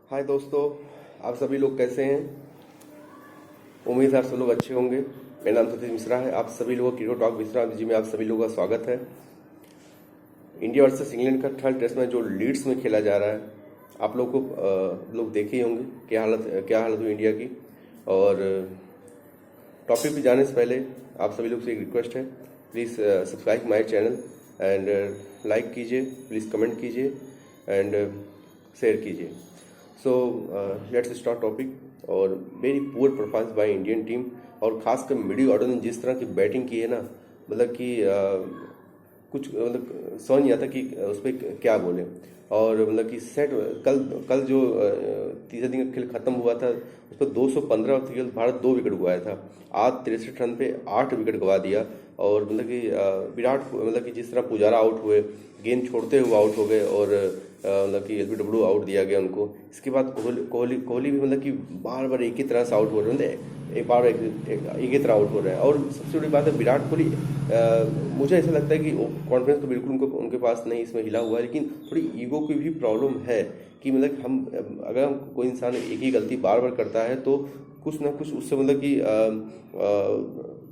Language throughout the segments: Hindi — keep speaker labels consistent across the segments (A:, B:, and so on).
A: हाय दोस्तों, आप सभी लोग कैसे हैं। उम्मीद है आप सब लोग अच्छे होंगे। मेरा नाम सतीश मिश्रा है। आप सभी लोगों क्रिकेट टॉक मिश्रा जी में आप सभी लोगों का स्वागत है। इंडिया वर्सेस इंग्लैंड का थर्ड टेस्ट मैच जो लीड्स में खेला जा रहा है, आप लोग को लोग देखे ही होंगे क्या हालत हुई इंडिया की। और टॉपिक पे जाने से पहले आप सभी लोग से एक रिक्वेस्ट है, please subscribe my channel and like कीजिए, प्लीज़ कमेंट कीजिए एंड शेयर कीजिए। So let's start topic. और very poor performance by Indian team, और खासकर मिडिल ऑर्डर ने जिस तरह की बैटिंग की है ना, मतलब कि कुछ मतलब समझ नहीं आता कि उस पर क्या बोले। और मतलब कि सेट कल कल जो तीसरे दिन का खेल खत्म हुआ था, उस पर 215 और भारत 2 विकेट गंवाया था। आज 63 रन पे 8 विकेट गंवा दिया। और मतलब कि मतलब कि जिस तरह पुजारा आउट हुए, गेंद छोड़ते हुए आउट हो गए, और मतलब कि एलबीडब्ल्यू आउट दिया गया उनको। इसके बाद कोहली भी मतलब कि बार बार एक ही तरह से आउट हो रहे हैं, मतलब एक बार एक ही तरह आउट हो रहे हैं। और सबसे बड़ी बात है, विराट कोहली मुझे ऐसा लगता है कि कॉन्फिडेंस तो बिल्कुल उनके पास नहीं, इसमें हिला हुआ है, लेकिन थोड़ी ईगो की भी प्रॉब्लम है कि मतलब अगर हम कोई इंसान एक ही गलती बार बार करता है तो कुछ ना कुछ उससे मतलब कि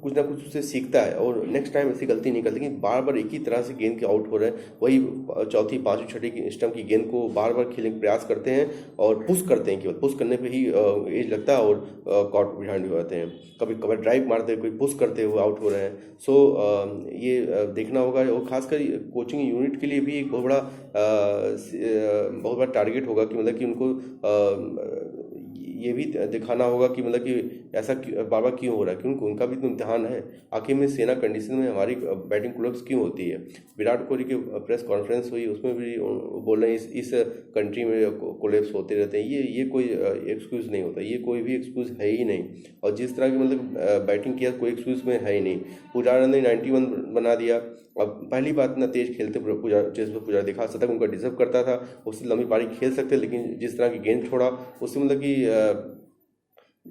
A: कुछ ना कुछ उससे सीखता है और नेक्स्ट टाइम ऐसी गलती नहीं करता। लेकिन बार बार एक ही तरह से गेंद के आउट हो रहे हैं, वही चौथी पांचवी छठी स्टंप की गेंद को बार बार खेलने का प्रयास करते हैं और पुश करते हैं। केवल पुश करने पे ही एज लगता है और कॉट बिहाइंड हो जाते हैं। कभी कभी ड्राइव मारते हैं, कोई पुश करते हुए आउट हो रहे हैं। सो ये देखना होगा, और खासकर कोचिंग यूनिट के लिए भी एक बहुत बड़ा टारगेट होगा कि मतलब कि उनको ये भी दिखाना होगा कि मतलब कि ऐसा बार बार क्यों हो रहा है, क्योंकि उनका भी तो इम्तिहान है। आखिर में सेना कंडीशन में हमारी बैटिंग क्लोज क्यों होती है। विराट कोहली की प्रेस कॉन्फ्रेंस हुई, उसमें भी बोल रहे हैं इस कंट्री में कोलेप्स होते रहते हैं। ये कोई एक्सक्यूज़ नहीं होता, ये कोई भी एक्सक्यूज़ है ही नहीं। और जिस तरह की मतलब बैटिंग किया, कोई एक्सक्यूज़ में है ही नहीं। पुजारा ने 91 बना दिया। अब पहली बात ना, तेज खेलते पुजारा दिखा शतक उनका डिजर्व करता था, उससे लंबी पारी खेल सकते, लेकिन जिस तरह की गेंद छोड़ा उससे मतलब कि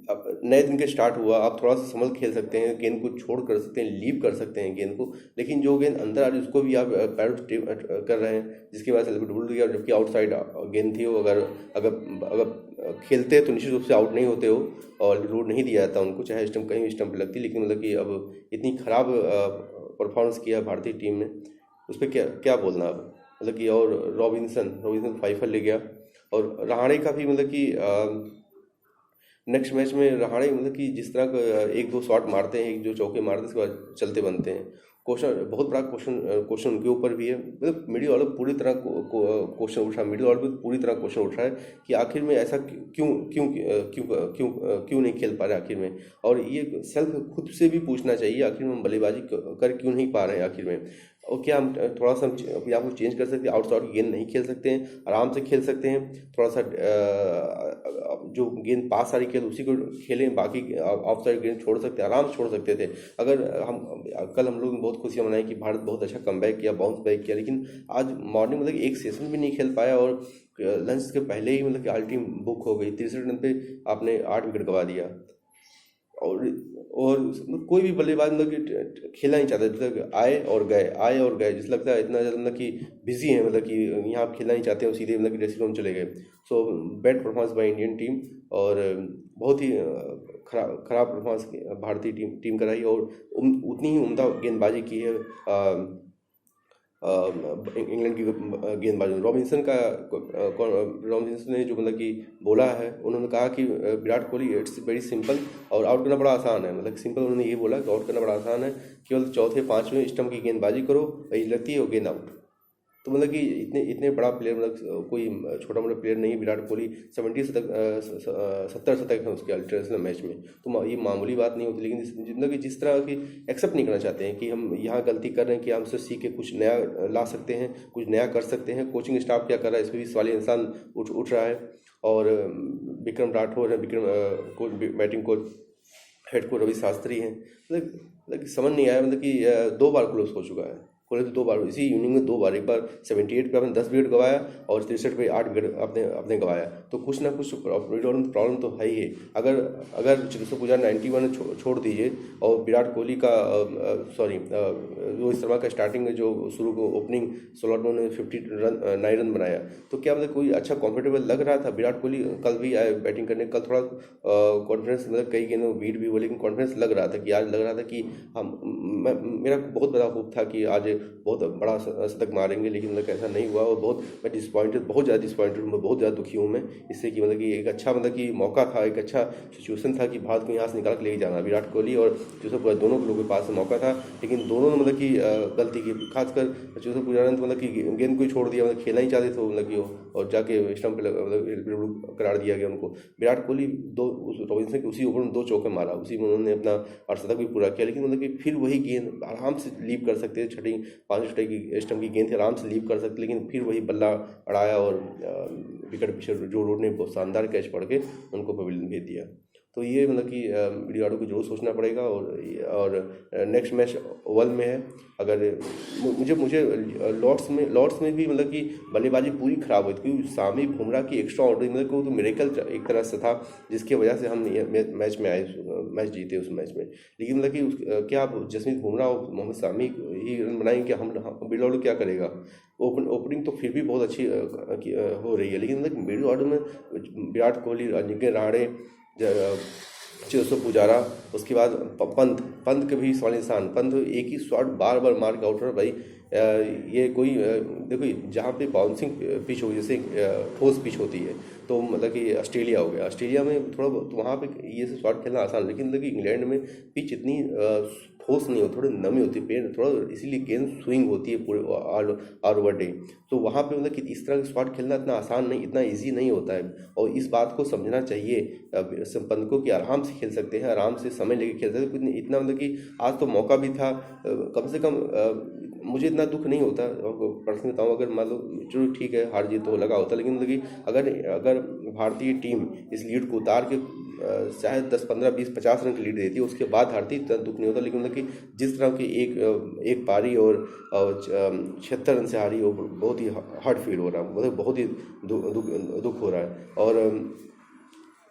A: अब नए दिन के स्टार्ट हुआ, आप थोड़ा सा संभल खेल सकते हैं, गेंद को छोड़ कर सकते हैं, लीव कर सकते हैं गेंद को। लेकिन जो गेंद अंदर आ रही है उसको भी आप पैर कर रहे हैं, जिसकी वजह से डबल गया। जबकि आउटसाइड गेंद थी वो, अगर अगर अगर खेलते तो निश्चित रूप से आउट नहीं होते हो और रूल नहीं दिया जाता उनको, चाहे स्टंप कहीं भी स्टंप लगती। लेकिन मतलब कि अब इतनी खराब परफॉर्मेंस किया भारतीय टीम ने, उस पर क्या बोलना अब। मतलब कि और रॉबिन्सन फाइफर ले गया। और रहाणे का भी मतलब कि नेक्स्ट मैच में रहाणे मतलब कि जिस तरह का एक दो शॉट मारते हैं, एक जो चौके मारते हैं, उसके बाद चलते बनते हैं। क्वेश्चन बहुत बड़ा क्वेश्चन उनके ऊपर भी है। मतलब मिडिल ऑर्डर पूरी तरह क्वेश्चन उठ रहा है, मिडिल ऑर्डर पे पूरी तरह क्वेश्चन उठ रहा है कि आखिर में ऐसा क्यों क्यों क्यों क्यों क्यों नहीं खेल पा रहे आखिर में। और ये सेल्फ खुद से भी पूछना चाहिए, आखिर में हम बल्लेबाजी कर क्यों नहीं पा रहे हैं आखिर में। और क्या हम थोड़ा सा अपने आप को चेंज कर सकते हैं, आउटसाइड की गेंद नहीं खेल सकते हैं, आराम से खेल सकते हैं। थोड़ा सा जो गेंद पास आ रही खेल उसी को खेलें, बाकी ऑफ साइड गेंद छोड़ सकते, आराम से छोड़ सकते थे। अगर हम कल हम लोग ने बहुत खुशियाँ मनाई कि भारत बहुत अच्छा कमबैक किया, बाउंस बैक किया, लेकिन आज मॉर्निंग मतलब एक सेशन भी नहीं खेल पाया और लंच के पहले ही मतलब कि ऑल टीम बुक हो गई। 63 रन पे आपने 8 विकेट गंवा दिया। और कोई भी बल्लेबाज मतलब कि खेलना नहीं चाहता, मतलब आए और गए, जिस लगता है इतना ज़्यादा मतलब कि बिजी है, मतलब कि यहाँ आप खेलना नहीं चाहते हो, सीधे मतलब कि ड्रेसिंग रूम चले गए। So bad performance by Indian team, और बहुत ही खराब परफॉर्मेंस भारतीय टीम का रही। और उतनी ही उम्दा गेंदबाजी की है इंग्लैंड की गेंदबाजी। रॉबिन्सन ने जो मतलब कि बोला है, उन्होंने कहा कि Virat Kohli it's very simple और आउट करना बड़ा आसान है। मतलब सिंपल उन्होंने ये बोला कि आउट करना बड़ा आसान है, केवल चौथे पांचवें स्टंप की गेंदबाजी करो, वही लगती है वो गेंद आउट। तो मतलब कि इतने इतने बड़ा प्लेयर, मतलब कोई छोटा मोटा प्लेयर नहीं। विराट कोहली 70 शतक हैं उसके इंटरनेशनल मैच में, तो ये मामूली बात नहीं होती। लेकिन मतलब कि जिस तरह की एक्सेप्ट नहीं करना चाहते हैं कि हम यहाँ गलती कर रहे हैं, कि हम उससे सीख के कुछ नया ला सकते हैं, कुछ नया कर सकते हैं। कोचिंग स्टाफ क्या कर रहा है, इस पर भी सवालिया इंसान उठ रहा है। और विक्रम राठौर है, coach, batting coach, head coach Ravi Shastri हैं। मतलब समझ नहीं आया, मतलब कि 2 बार क्लोज हो चुका है खोले तो 2 बार, इसी इनिंग में 2 बार, एक बार 78 पे आपने 10 विकेट गंवाया और 63 पे 8 विकेट आपने गंवाया। तो कुछ ना कुछ प्रॉब्लम तो है ही है। अगर चेतेश्वर पुजारा 91 छोड़ दीजिए और विराट कोहली का रोहित शर्मा का स्टार्टिंग में जो शुरू को ओपनिंग स्लॉट में उन्होंने 59 रन बनाया, तो क्या मतलब कोई अच्छा कंफर्टेबल लग रहा था? विराट कोहली कल भी आए बैटिंग करने, कल थोड़ा कॉन्फिडेंस, मतलब कई गेंदों बीट भी हुआ, लेकिन कॉन्फिडेंस लग रहा था कि आज लग रहा था कि मेरा बहुत बड़ा होप था कि आज बहुत बड़ा शतक मारेंगे, लेकिन मतलब ऐसा नहीं हुआ। और मैं डिसपॉइंटेड, बहुत ज़्यादा डिसपॉइंटेड हूँ, बहुत ज़्यादा दुखी हूँ मैं इससे कि मतलब कि एक अच्छा, मतलब कि मौका था, एक अच्छा सिचुएशन था कि भारत को यहाँ से निकाल के लेके जाना। विराट कोहली और चेतेश्वर पुजारा दोनों लोगों के पास मौका था, लेकिन दोनों ने मतलब कि गलती की। खासकर चेतेश्वर पुजारा ने तो मतलब कि गेंद को ही छोड़ दिया, मतलब खेलना ही चाहते थे मतलब कि और जाके स्टंप पे मतलब करार दिया गया उनको। विराट कोहली रॉबिन्सन के उसी ओवर में 2 चौके मारा, उसी में उन्होंने अपना अर्धशतक भी पूरा किया, लेकिन मतलब कि फिर वही गेंद आराम से लीव कर सकते थे, छठी 5 छठे की स्टंप की गेंद थी, आराम से लीव कर सकते, लेकिन फिर वही बल्ला अड़ाया और विकेट पीछे जो रोड ने बहुत शानदार कैच पड़ के उनको पवेलियन भेज दिया। तो ये मतलब कि विराट को जरूर सोचना पड़ेगा। और नेक्स्ट मैच ओवल में है। अगर मुझे लॉर्ड्स में भी मतलब कि बल्लेबाजी पूरी खराब हुई थी, क्योंकि शामी बुमराह की एक्स्ट्रा ऑर्डर, मतलब कि वो तो मिरेकल एक तरह से था, जिसकी वजह से हम मैच में आए, मैच जीते उस मैच में। लेकिन मतलब कि क्या आप जसप्रीत बुमराह और मोहम्मद शामी ही रन बनाएंगे कि हम मिडिल ऑर्डर क्या करेगा? ओपनिंग तो फिर भी बहुत अच्छी हो रही है, लेकिन मतलब मिडिल ऑर्डर में विराट कोहली, अजिंक्य रहाणे, चेतेश्वर पुजारा, उसके बाद पंत के भी सवाल निशान। पंत एक ही शॉट बार बार मार के आउट हो रहा भाई। ये कोई देखो, जहाँ पे बाउंसिंग पिच हो, जैसे ठोस पिच होती है, तो मतलब कि ऑस्ट्रेलिया हो गया, ऑस्ट्रेलिया में थोड़ा तो वहाँ पे ये सब शॉट खेलना आसान, लेकिन मतलब कि इंग्लैंड में पिच इतनी ठोस नहीं होती, थोड़ी नमी होती है पेड़ थोड़ा, इसीलिए गेंद स्विंग होती है पूरे ऑल ओवर डे। तो वहाँ पे मतलब कि इस तरह का शॉट खेलना इतना आसान नहीं, इतना ईजी नहीं होता है। और इस बात को समझना चाहिए पंत को कि आराम से खेल सकते हैं, आराम से समय लेके खेल सकते हैं। इतना मतलब कि आज तो मौका भी था, कम से कम मुझे इतना दुख नहीं होता पर्सनली बताऊँ, अगर मान लो चलो ठीक है हार जीत तो लगा होता, लेकिन मतलब कि अगर भारतीय टीम इस लीड को उतार के शायद 10 15 20 50 रन की लीड देती है, उसके बाद हारती, इतना दुख नहीं होता। लेकिन मतलब कि जिस तरह की एक पारी और 76 रन से हारी, वो बहुत ही हार्ड फील हो रहा है, मतलब बहुत ही दुख हो रहा है। और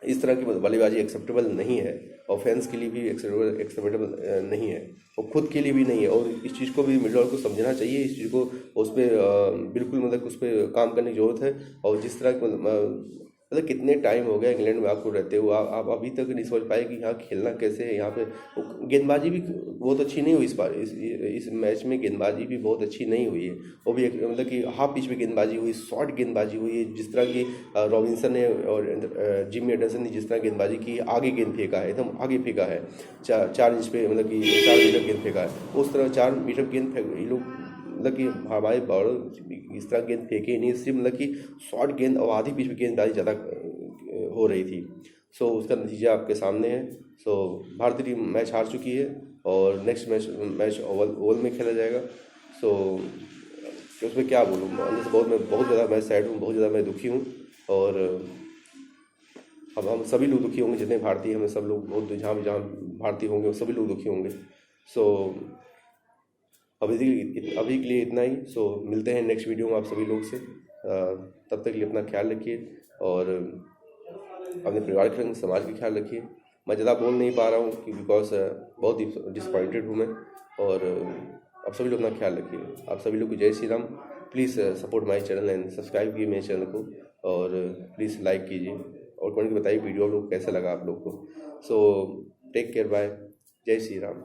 A: इस तरह की बल्लेबाजी एक्सेप्टेबल नहीं है, और फैंस के लिए भी एक्सेप्टेबल नहीं है, और खुद के लिए भी नहीं है। और इस चीज़ को भी मिडिल ऑर्डर को समझना चाहिए, इस चीज़ को उस पर बिल्कुल मतलब उस पर काम करने की ज़रूरत है। और जिस तरह मतलब कितने टाइम हो गया इंग्लैंड में आपको रहते हुए, आप अभी तक नहीं समझ पाए कि यहाँ खेलना कैसे है। यहाँ पे गेंदबाजी भी बहुत अच्छी नहीं हुई इस बार, इस मैच में गेंदबाजी भी बहुत अच्छी नहीं हुई है। वो भी मतलब कि हाफ पिच में गेंदबाजी हुई, शॉर्ट गेंदबाजी हुई है, जिस तरह की रॉबिन्सन ने और जिमी एंडरसन ने जिस तरह गेंदबाजी की, आगे गेंद फेंका है, एकदम आगे फेंका है, 4 इंच पे, मतलब कि 4 मीटर गेंद फेंका है। उस तरह 4 मीटर गेंद फेंक ये लोग, मतलब कि हमारे बॉलर इस तरह गेंद फेंके नहीं, सिर्फ मतलब कि शॉर्ट गेंद और आधी पिच में गेंदबाजी ज़्यादा हो रही थी। सो उसका नतीजा आपके सामने है। सो भारतीय टीम मैच हार चुकी है, और नेक्स्ट मैच ओवल में खेला जाएगा। सो उसमें क्या बोलूँ, अंदर से मैं बहुत ज़्यादा मैं सैड हूँ, बहुत ज़्यादा मैं दुखी हूँ। और अब हम सभी लोग दुखी होंगे, जितने भारतीय हमें सब लोग बहुत, जहाँ भारतीय होंगे सभी लोग दुखी होंगे। सो अभी के लिए इतना ही। सो मिलते हैं नेक्स्ट वीडियो में आप सभी लोग से। तब तक के लिए अपना ख्याल रखिए, और अपने परिवार के संग समाज का ख्याल रखिए। मैं ज़्यादा बोल नहीं पा रहा हूँ कि बिकॉज बहुत ही डिसपॉइंटेड हूँ मैं। और आप सभी लोग अपना ख्याल रखिए। आप सभी लोग को जय Shri Ram. Please support my channel and subscribe कीजिए मेरे चैनल को, और प्लीज़ लाइक कीजिए, और कमेंट में बताइए वीडियो आप लोग कैसा लगा आप लोग को। सो टेक केयर, बाय, जय श्री राम।